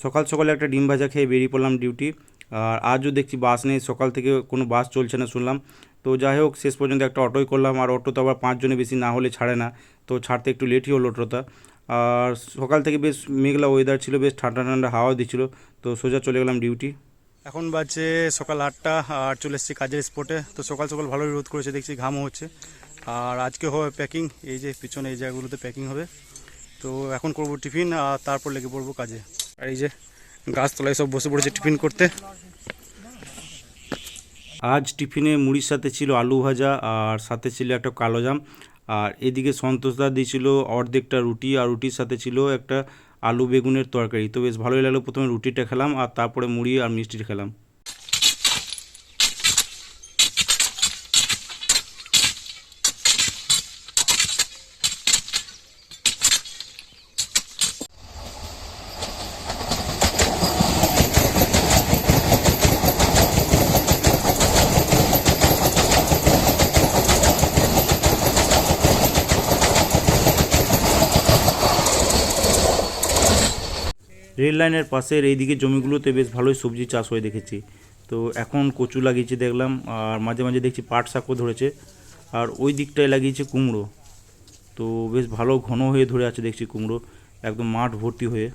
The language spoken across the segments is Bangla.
সকাল সকালে একটা ডিম ভাজা খেয়ে বেরিয়ে পড়লাম ডিউটি। আর আজও দেখছি বাস নেই, সকাল থেকে কোনো বাস চলছে না শুনলাম। তো যাই হোক, শেষ পর্যন্ত একটা অটোই করলাম, আর অটো তো আবার 5 জনের বেশি না হলে ছাড়ে না। তো ছাড়তে একটু লেটই হলো অটোটা। আর সকাল থেকে বেশ মেঘলা ওয়েদার ছিল, বেশ ঠান্ডা ঠান্ডা হাওয়া দিচ্ছিল। তো সোজা চলে গেলাম ডিউটি। এখন বাজছে সকাল 8টা আর চলে এসেছি কাজের স্পটে। তো সকাল সকাল ভালোই রোদ করেছে, দেখছি ঘামও হচ্ছে। আর আজকে হবে প্যাকিং, এই যে পিছনে এই জায়গাগুলোতে প্যাকিং হবে। তো এখন করব টিফিন আর তারপর লেগে পড়বো কাজে। আর এই যে গাছতলায় সব বসে পড়েছে টিফিন করতে। আজ টিফিনে মুড়ির সাথে ছিল আলু ভাজা, আর সাথে ছিল একটা কালো জাম। আর এদিকে সন্তোষদা দিয়েছিল অর্ধেকটা রুটি, আর রুটির সাথে ছিল একটা আলু বেগুনের তরকারি। তো বেশ ভালোই লাগলো, প্রথমে রুটিটা খেলাম আর তারপরে মুড়ি আর মিষ্টিটা খেলাম। রেল লাইনের পাশের এই দিকে জমিগুলোতে বেশ ভালোই সবজি চাষ হয়ে দেখেছি। তো এখন কচু লাগিয়েছে দেখলাম, আর মাঝে মাঝে দেখছি পাট শাকও ধরেছে। আর ওই দিকটায় লাগিয়েছে কুমড়ো। তো বেশ ভালো ঘন হয়ে ধরে আছে দেখছি কুমড়ো, একদম মাঠ ভর্তি হয়ে।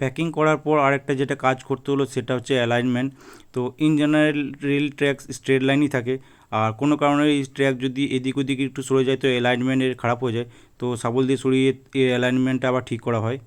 প্যাকিং করার পর আরেকটা যেটা কাজ করতে হলো সেটা হচ্ছে অ্যালাইনমেন্ট। তো in general rail track straight লাইনই থাকে, আর কোনো কারণে এই ট্র্যাক যদি এদিক ওদিক একটু সরে যায় তো অ্যালাইনমেন্টের খারাপ হয়ে যায়। তো শাবল দিয়ে সরিয়ে এই অ্যালাইনমেন্টটা আবার ঠিক করা হয়।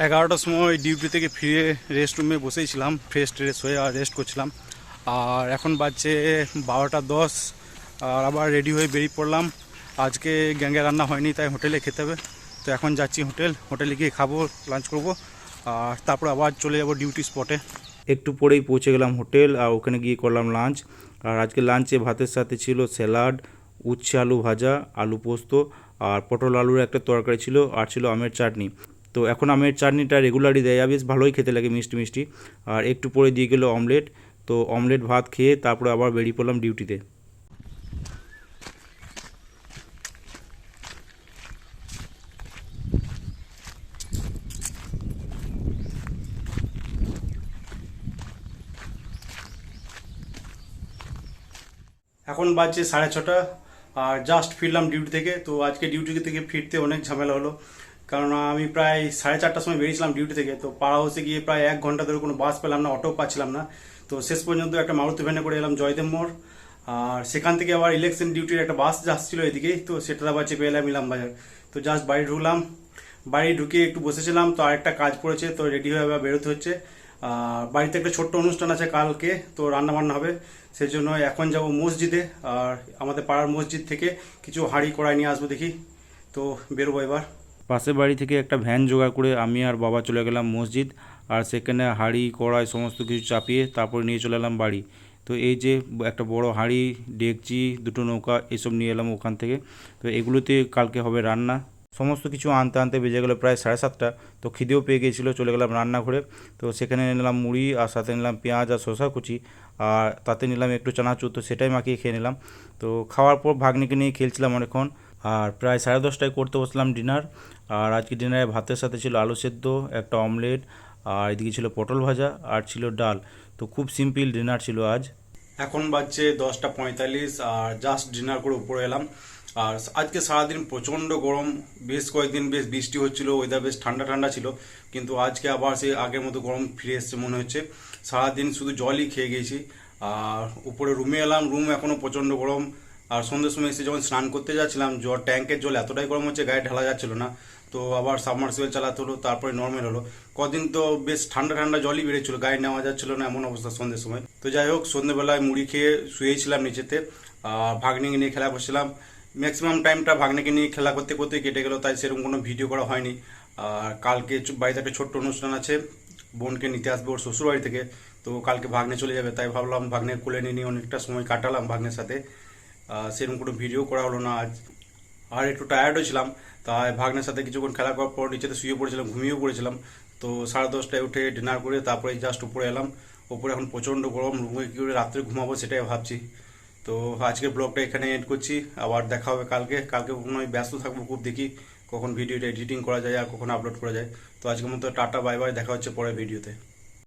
এগারোটার সময় ডিউটি থেকে ফিরে রেস্ট রুমে বসেইছিলাম, ফ্রেশ ট্রেশ হয়ে আর রেস্ট করছিলাম। আর এখন বাজছে 12টা 10, আর আবার রেডি হয়ে বেরিয়ে পড়লাম। আজকে গ্যাঙ্গে রান্না হয়নি, তাই হোটেলে খেতে হবে। তো এখন যাচ্ছি হোটেলে গিয়ে খাবো, লাঞ্চ করব, আর তারপর আবার চলে যাব ডিউটি স্পটে। একটু পরেই পৌঁছে গেলাম হোটেল, আর ওখানে গিয়ে করলাম লাঞ্চ। আর আজকে লাঞ্চে ভাতের সাথে ছিল স্যালাড, উচ্ছে আলু ভাজা, আলু পোস্ত, আর পটল আলুর একটা তরকারি ছিল, আর ছিল আমের চাটনি। তো এখন আমের চাটনিটা রেগুলারই দেয়, বেশ ভালোই খেতে লাগে, মিষ্টি মিষ্টি। আর একটু পরে দিয়ে গেলো অমলেট। তো অমলেট ভাত খেয়ে তারপরে আবার বেরিয়ে পড়লাম ডিউটিতে। এখন বাজছে 6:30, আর জাস্ট ফিরলাম ডিউটি থেকে। তো আজকে ডিউটি থেকে ফিরতে অনেক ঝামেলা হলো, কারণ আমি প্রায় 4:30টার সময় বেরিয়েছিলাম ডিউটি থেকে। তো পাড়া হাউসে গিয়ে প্রায় 1 ঘন্টা ধরে কোনো বাস পেলাম না, অটো পাচ্ছিলাম না। তো শেষ পর্যন্ত একটা মারুতি ভ্যানে করে এলাম জয়দেব মোড়। আর সেখান থেকে আবার ইলেকশন ডিউটির একটা বাস যাচ্ছিল এদিকেই, তো সেটা আবার চেপে এলাম ইলাম বাজার। তো জাস্ট বাড়ি ঢুকলাম, বাড়ি ঢুকে একটু বসেছিলাম। তো আরেকটা কাজ পড়েছে, তো রেডি হয়ে আবার বেরোতে হচ্ছে। আর বাড়িতে একটা ছোট্ট অনুষ্ঠান আছে কালকে, তো রান্না বান্না হবে। সেই জন্য এখন যাব মসজিদে, আর আমাদের পাড়ার মসজিদ থেকে কিছু হাঁড়ি কড়াই নিয়ে আসবো দেখি। তো বেরোবো এবার। পাশের বাড়ি থেকে একটা ভ্যান জোগাড় করে আমি আর বাবা চলে গেলাম মসজিদ। আর সেখানে হাঁড়ি কড়াই সমস্ত কিছু চাপিয়ে তারপরে নিয়ে চলে এলাম বাড়ি। তো এই যে একটা বড় হাঁড়ি, ডেকচি, দুটো নৌকা, এসব নিয়ে এলাম ওখান থেকে। তো এগুলোতে কালকে হবে রান্না। সমস্ত কিছু আনতে আনতে বেজে গেলো প্রায় 7:30। তো খিদেও পেয়ে গিয়েছিলো, চলে গেলাম রান্নাঘরে। তো সেখানে নিলাম মুড়ি, আর সাথে নিলাম পেঁয়াজ আর শসা কুচি, আর তাতে নিলাম একটু চানাচুর। তো সেটাই মাখিয়ে খেয়ে নিলাম। তো খাওয়ার পর ভাগ্নিকে নিয়ে খেলছিলাম অনেকক্ষণ। আর প্রায় 10:30টায় করতে বসলাম ডিনার। আর আজকে ডিনারে ভাতের সাথে ছিল আলু সেদ্ধ, একটা অমলেট, আর এদিকে ছিল পটল ভাজা, আর ছিল ডাল। তো খুব সিম্পল ডিনার ছিল আজ। এখন বাজছে 10টা 45, আর জাস্ট ডিনার করে উপরে এলাম। আর আজকে সারাদিন প্রচণ্ড গরম, বেশ কয়েকদিন বেশ বৃষ্টি হচ্ছিল, ওয়েদার বেশ ঠান্ডা ঠান্ডা ছিল। কিন্তু আজকে আবার সেই আগের মতো গরম ফিরে এসছে মনে হচ্ছে। সারাদিন শুধু জলই খেয়ে গেছি। আর উপরে রুমে এলাম, রুম এখনও প্রচণ্ড গরম। আর সন্ধ্যের সময় এসে যখন স্নান করতে যাচ্ছিলাম, ট্যাঙ্কের জল এতটাই গরম হচ্ছে গায়ে ঢালা যাচ্ছিল না। তো আবার সাবমার্সিবল চালাতে হলো, তারপরে নর্মাল হলো। কদিন তো বেশ ঠান্ডা ঠান্ডা জলই বেড়েছিল, গায়ে নেওয়া যাচ্ছিল না, এমন অবস্থা সন্ধ্যের সময়। তো যাই হোক, সন্ধ্যেবেলায় মুড়ি খেয়ে শুয়েছিলাম নিচেতে, আর ভাগ্নিকে নিয়ে খেলা করছিলাম। ম্যাক্সিমাম টাইমটা ভাগ্নিকে নিয়ে খেলা করতে করতে কেটে গেল, তাই সেরকম কোনো ভিডিও করা হয়নি। আর কালকে বাড়িতে একটা ছোট্ট অনুষ্ঠান আছে, বোনকে নিতে আসবে ওর শ্বশুরবাড়ি থেকে। তো কালকে ভাগ্নে চলে যাবে, তাই ভাবলাম ভাগ্নে কোলে নিয়ে অনেকটা সময় কাটালাম ভাগ্নের সাথে। সেরকম কোনো ভিডিও করা হলো না আজ, আর একটু টায়ার্ডও ছিলাম। তাই ভাগ্নের সাথে কিছুক্ষণ খেলা করার পর নিচেতে শুয়ে পড়েছিলাম, ঘুমিয়েও পড়েছিলাম। তো 10:30টায় উঠে ডিনার করে তারপরে জাস্ট উপরে এলাম। উপরে এখন প্রচণ্ড গরম, রুমে কী করে রাত্রে ঘুমাবো সেটাই ভাবছি। তো আজকের ব্লগটা এখানে এন্ড করছি, আবার দেখা হবে কালকে। কালকে কখনো আমি ব্যস্ত থাকবো খুব, দেখি কখন ভিডিওটা এডিটিং করা যায় আর কখন আপলোড করা যায়। তো আজকের মতো টাটা, বাই বাই, দেখা হচ্ছে পরের ভিডিওতে।